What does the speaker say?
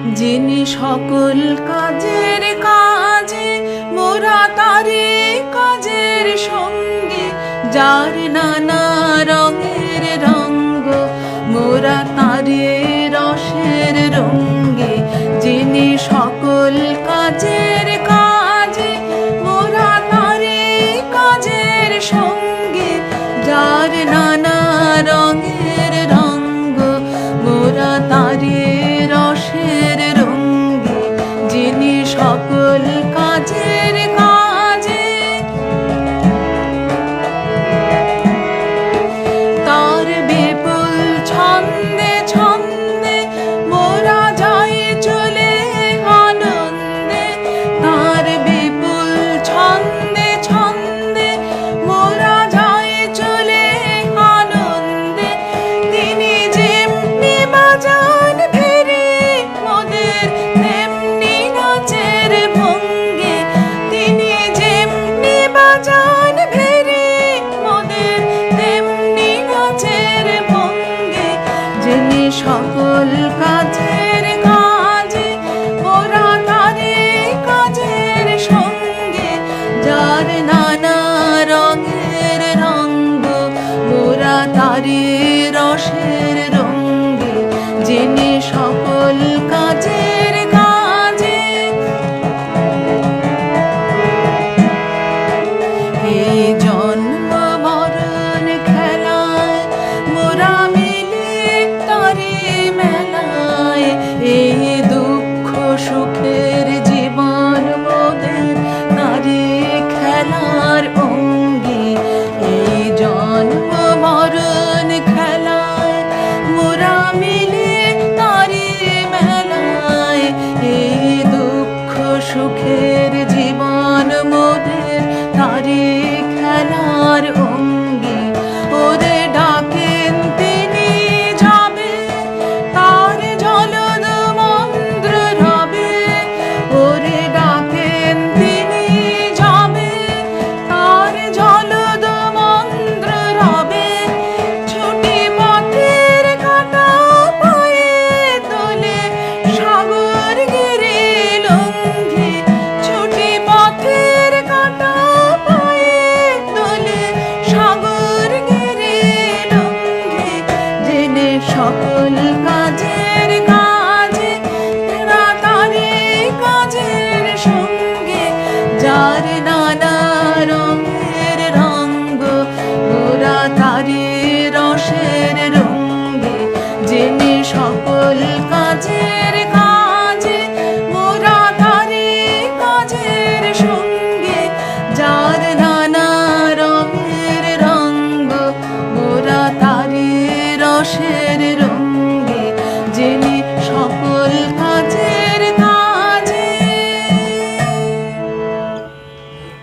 যিনি সকল কাজের কাজে মোরা তারে কাজের সঙ্গে, যার নানা রঙের রঙ্গ মোরা তারে রসের রঙ্গে। যিনি সকল কাজের কাজে মোরা তারে কাজের সঙ্গে, যার নানা রঙের রঙ্গ মোরা তারে রসের রঙ্গে। যিনি সকল কাজের কাজে তার বিপুল ছন্দে ছন্দে মোরা যাই চলে আনন্দে। তার বিপুল ছন্দে ছন্দে মোরা যাই চলে আনন্দে। তিনি যেমনি বাজান ফিরে মোদের তেমনি নাচের ভঙ্গে। তিনি যেমনি বাজান ফিরে মোদের তেমনি নাচের ভঙ্গে। যিনি সকল কাজের কাজে মোরা তারে কাজের সঙ্গে, যার নানা রঙের রঙ্গ মোরা তারে রসের রঙ্গে। যিনি সকল কাজের কাজে এই জন্ম মরণ খেলায় মোরা মিলে তারে মেলায়। এই দুঃখ সুখের জীবন মোদের তারে খেলার অঙ্গে। এই জন্ম মরণ খেলায় মোরা মিলে তারে মেলায়। এই দুঃখ সুখের জীবন মোদের তারে খেলার অঙ্গে। ওরে ডাকেন তিনি যাবে তার জলদ মন্দ্র রবে। ওরে ডাকেন তিনি যাবে তার জলদ মন্দ্র রবে। ছুটি পথের কাটা পায়ে তোলে সাগর গিরি লঙ্ঘে। ছুটি পথের কাটা পায়ে তোলে সাগর গিরি লঙ্ঘে। যিনি সকল কাজের কাজে মোরা তারে কাজের সঙ্গে, যার নানা রঙের রঙ্গ মোরা তারে রসের রঙ্গে। যিনি সকল কাজের কাজে মোরা তারে কাজের সঙ্গে, যার নানা রঙের রঙ্গ মোরা তারে রসের রঙ্গে।